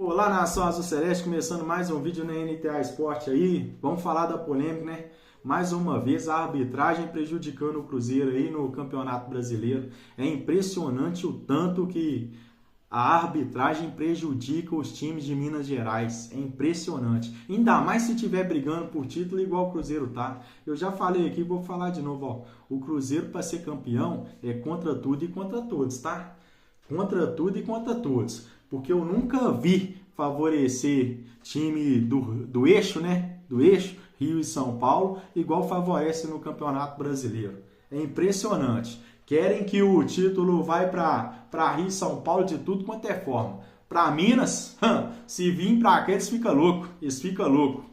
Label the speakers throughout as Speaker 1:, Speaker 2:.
Speaker 1: Olá, Nação Azul Celeste, começando mais um vídeo na NTA Esporte aí. Vamos falar da polêmica, né? Mais uma vez a arbitragem prejudicando o Cruzeiro aí no Campeonato Brasileiro. É impressionante o tanto que a arbitragem prejudica os times de Minas Gerais. É impressionante. Ainda mais se estiver brigando por título igual o Cruzeiro tá. Eu já falei aqui, vou falar de novo, ó. O Cruzeiro para ser campeão é contra tudo e contra todos, tá? Contra tudo e contra todos. Porque eu nunca vi favorecer time do eixo, né? Do eixo, Rio e São Paulo, igual favorece no Campeonato Brasileiro. É impressionante. Querem que o título vai para Rio e São Paulo de tudo quanto é forma. Para Minas, se vir para cá, eles ficam loucos. Eles ficam loucos.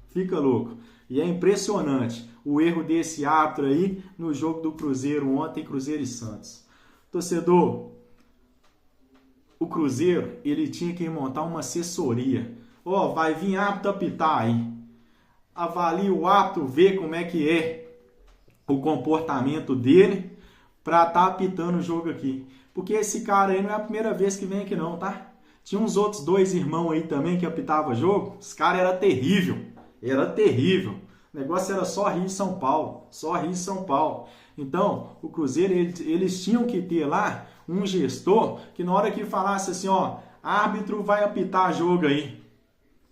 Speaker 1: Fica louco. E é impressionante o erro desse árbitro aí no jogo do Cruzeiro ontem, Cruzeiro e Santos. Torcedor, o Cruzeiro, ele tinha que montar uma assessoria. Ó, vai vir árbitro apitar aí. Avalie o árbitro, vê como é que é o comportamento dele para estar apitando o jogo aqui. Porque esse cara aí não é a primeira vez que vem aqui não, tá? Tinha uns outros dois irmãos aí também que apitavam jogo. Esse cara era terrível. Era terrível. O negócio era só Rio e São Paulo. Só Rio e São Paulo. Então, o Cruzeiro, eles tinham que ter lá um gestor que na hora que falasse assim, ó, árbitro vai apitar jogo aí.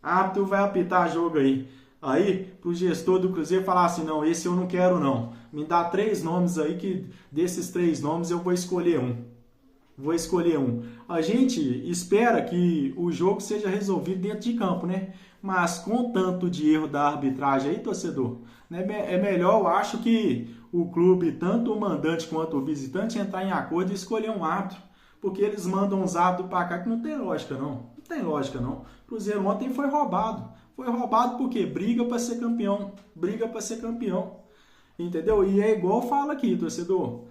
Speaker 1: Árbitro vai apitar jogo aí. Aí, pro gestor do Cruzeiro falar assim, não, esse eu não quero não. Me dá 3 nomes aí que desses 3 nomes eu vou escolher um. Vou escolher um. A gente espera que o jogo seja resolvido dentro de campo, né? Mas com tanto de erro da arbitragem aí, torcedor, né, é melhor, eu acho que o clube, tanto o mandante quanto o visitante, entrar em acordo e escolher um árbitro. Porque eles mandam uns árbitros para cá que não tem lógica, não. Não tem lógica, não. O Cruzeiro ontem foi roubado. Foi roubado porque briga para ser campeão. Briga para ser campeão. Entendeu? E é igual fala aqui, torcedor.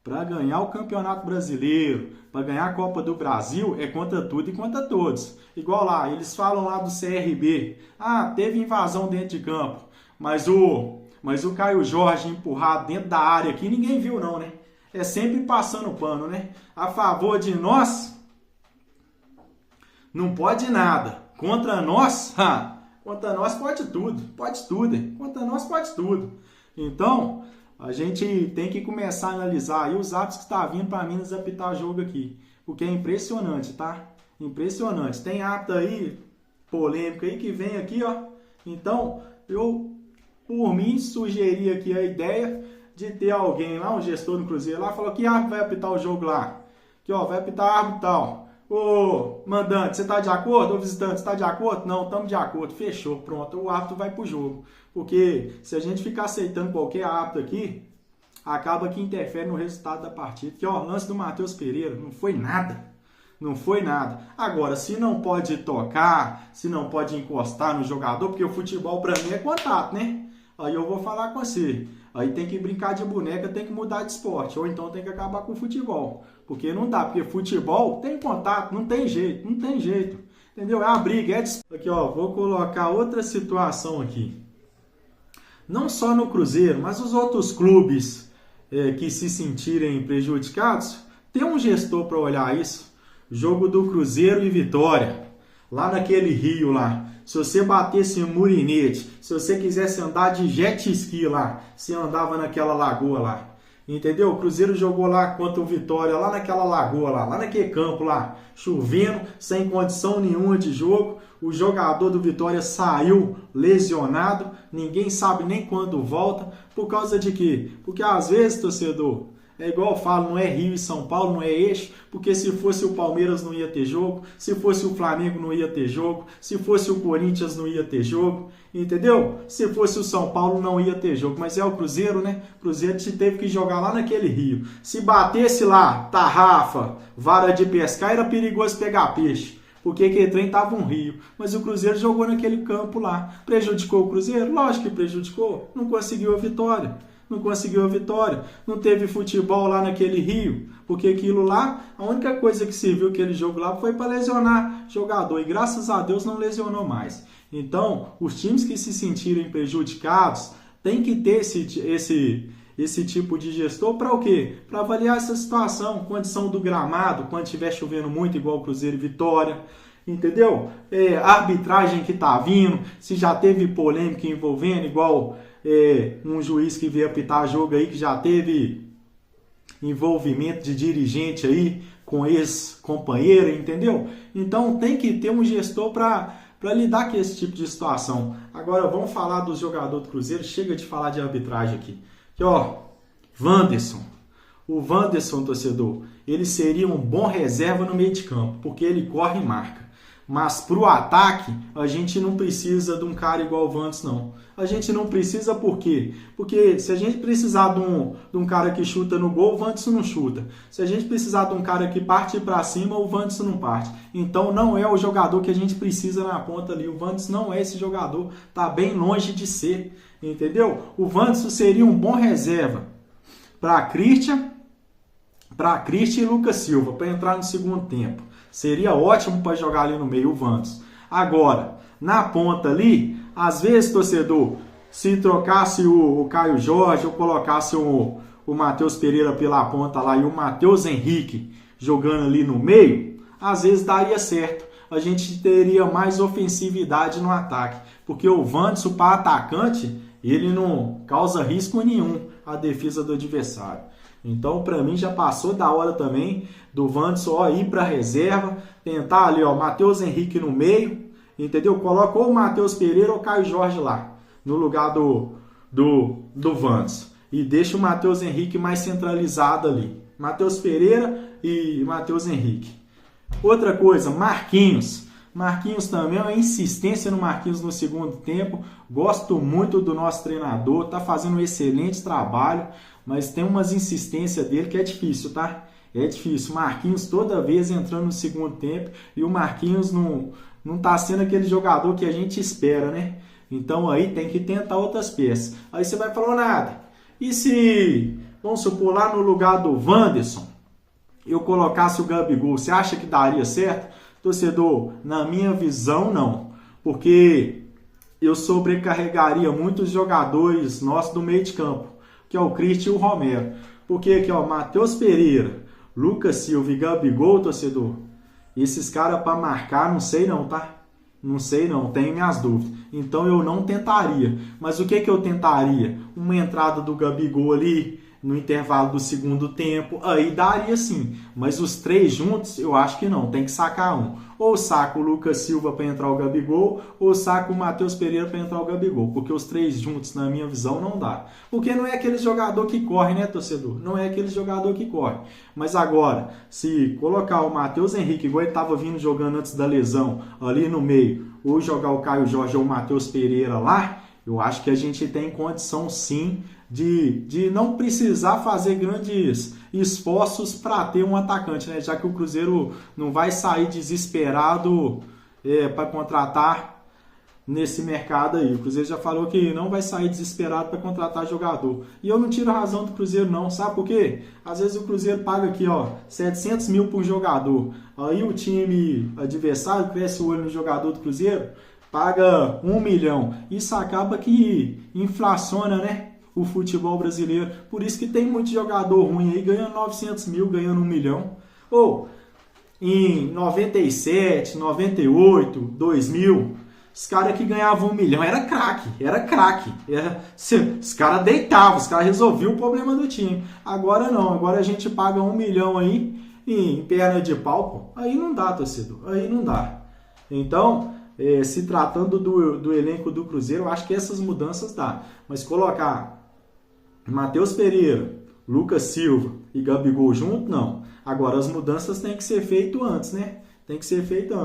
Speaker 1: Para ganhar o Campeonato Brasileiro, para ganhar a Copa do Brasil, é contra tudo e contra todos. Igual lá, eles falam lá do CRB. Ah, teve invasão dentro de campo. Mas o Caio Jorge empurrado dentro da área aqui, ninguém viu não, né? É sempre passando pano, né? A favor de nós, não pode nada. Contra nós, contra nós pode tudo. Pode tudo, hein? Contra nós pode tudo. Então, a gente tem que começar a analisar aí os árbitros que estão vindo para Minas apitar jogo aqui. Porque é impressionante, tá? Impressionante. Tem árbitro aí, polêmico aí, que vem aqui, ó. Então, eu, por mim, sugeri aqui a ideia de ter alguém lá, um gestor do Cruzeiro lá, falou que árbitro vai apitar o jogo lá. Que, ó, vai apitar árbitro tal. Ô, mandante, você tá de acordo? Ô, visitante, você tá de acordo? Não, estamos de acordo. Fechou, pronto. O árbitro vai pro jogo. Porque se a gente ficar aceitando qualquer árbitro aqui, acaba que interfere no resultado da partida. Que, ó, lance do Matheus Pereira, não foi nada. Não foi nada. Agora, se não pode tocar, se não pode encostar no jogador, porque o futebol pra mim é contato, né? Aí eu vou falar com você. Aí tem que brincar de boneca, tem que mudar de esporte. Ou então tem que acabar com o futebol. Porque não dá, porque futebol tem contato, não tem jeito, não tem jeito. Entendeu? É a briga, é de... Aqui, ó, vou colocar outra situação aqui. Não só no Cruzeiro, mas os outros clubes que se sentirem prejudicados, tem um gestor para olhar isso. Jogo do Cruzeiro e Vitória. Lá naquele rio lá. Se você batesse em Murinete, se você quisesse andar de jet ski lá, você andava naquela lagoa lá. Entendeu? O Cruzeiro jogou lá contra o Vitória, lá naquela lagoa lá naquele campo lá, chovendo, sem condição nenhuma de jogo. O jogador do Vitória saiu lesionado, ninguém sabe nem quando volta. Por causa de quê? Porque às vezes, torcedor, é igual eu falo, não é Rio e São Paulo, não é eixo, porque se fosse o Palmeiras não ia ter jogo, se fosse o Flamengo não ia ter jogo, se fosse o Corinthians não ia ter jogo, entendeu? Se fosse o São Paulo não ia ter jogo, mas é o Cruzeiro, né? O Cruzeiro teve que jogar lá naquele rio. Se batesse lá, tarrafa, vara de pescar, era perigoso pegar peixe, porque aquele trem tava um rio, mas o Cruzeiro jogou naquele campo lá. Prejudicou o Cruzeiro? Lógico que prejudicou, não conseguiu a vitória. Não conseguiu a vitória, não teve futebol lá naquele rio, porque aquilo lá, a única coisa que serviu aquele jogo lá foi para lesionar jogador, e graças a Deus não lesionou mais. Então, os times que se sentirem prejudicados, tem que ter esse tipo de gestor para o quê? Para avaliar essa situação, condição do gramado, quando estiver chovendo muito, igual o Cruzeiro e Vitória, entendeu? A arbitragem que tá vindo, se já teve polêmica envolvendo, igual um juiz que veio apitar jogo aí que já teve envolvimento de dirigente aí com ex-companheiro, entendeu? Então tem que ter um gestor para lidar com esse tipo de situação. Agora vamos falar do jogador do Cruzeiro, chega de falar de arbitragem aqui. Aqui ó, Wanderson. O Wanderson, torcedor, ele seria um bom reserva no meio de campo, porque ele corre e marca. Mas para o ataque, a gente não precisa de um cara igual o Wanderson, não. A gente não precisa por quê? Porque se a gente precisar de um cara que chuta no gol, o Wanderson não chuta. Se a gente precisar de um cara que parte para cima, o Wanderson não parte. Então não é o jogador que a gente precisa na ponta ali. O Wanderson não é esse jogador, tá bem longe de ser, entendeu? O Wanderson seria um bom reserva para Christian e Lucas Silva, para entrar no segundo tempo. Seria ótimo para jogar ali no meio o Wanderson. Agora, na ponta ali, às vezes, torcedor, se trocasse o Caio Jorge ou colocasse o Matheus Pereira pela ponta lá e o Matheus Henrique jogando ali no meio, às vezes daria certo. A gente teria mais ofensividade no ataque. Porque o Wanderson, para atacante, ele não causa risco nenhum à defesa do adversário. Então, para mim, já passou da hora também do Wanderson ir para a reserva, tentar ali, ó, Matheus Henrique no meio, entendeu? Coloca ou o Matheus Pereira ou o Caio Jorge lá, no lugar do Wanderson. E deixa o Matheus Henrique mais centralizado ali. Matheus Pereira e Matheus Henrique. Outra coisa, Marquinhos. Marquinhos também, uma insistência no Marquinhos no segundo tempo. Gosto muito do nosso treinador, tá fazendo um excelente trabalho, mas tem umas insistências dele que é difícil, tá? É difícil. Marquinhos toda vez entrando no segundo tempo e o Marquinhos não tá sendo aquele jogador que a gente espera, né? Então aí tem que tentar outras peças. Aí você vai falar, nada. E se, vamos supor, lá no lugar do Wanderson, eu colocasse o Gabigol, você acha que daria certo? Torcedor, na minha visão, não. Porque eu sobrecarregaria muitos jogadores nossos do meio de campo, que é o Christian e o Romero. Porque aqui, ó, Matheus Pereira, Lucas Silva e Gabigol, torcedor, esses caras para marcar, não sei não, tá? Não sei não, tenho minhas dúvidas. Então eu não tentaria. Mas o que eu tentaria? Uma entrada do Gabigol ali no intervalo do segundo tempo, aí daria sim. Mas os três juntos, eu acho que não, tem que sacar um. Ou saca o Lucas Silva para entrar o Gabigol, ou saca o Matheus Pereira para entrar o Gabigol. Porque os três juntos, na minha visão, não dá. Porque não é aquele jogador que corre, né, torcedor? Não é aquele jogador que corre. Mas agora, se colocar o Matheus Henrique, igual ele estava vindo jogando antes da lesão, ali no meio, ou jogar o Caio Jorge ou o Matheus Pereira lá, eu acho que a gente tem condição sim de não precisar fazer grandes esforços para ter um atacante, né? Já que o Cruzeiro não vai sair desesperado para contratar nesse mercado aí. O Cruzeiro já falou que não vai sair desesperado para contratar jogador. E eu não tiro a razão do Cruzeiro não, sabe por quê? Às vezes o Cruzeiro paga aqui, ó, 700 mil por jogador. Aí o time adversário cresce o olho no jogador do Cruzeiro, paga 1 milhão. Isso acaba que inflaciona, né? O futebol brasileiro. Por isso que tem muito jogador ruim aí ganhando 900 mil, ganhando 1 milhão. Ou em 97, 98, 2000, os caras que ganhavam 1 milhão era craque. Os caras deitavam, os caras resolviam o problema do time. Agora não, agora a gente paga 1 milhão aí em perna de pau. Pô. Aí não dá, torcedor, aí não dá. Então, se tratando do elenco do Cruzeiro, eu acho que essas mudanças dá. Mas colocar Matheus Pereira, Lucas Silva e Gabigol junto, não. Agora, as mudanças têm que ser feitas antes, né? Tem que ser feito antes.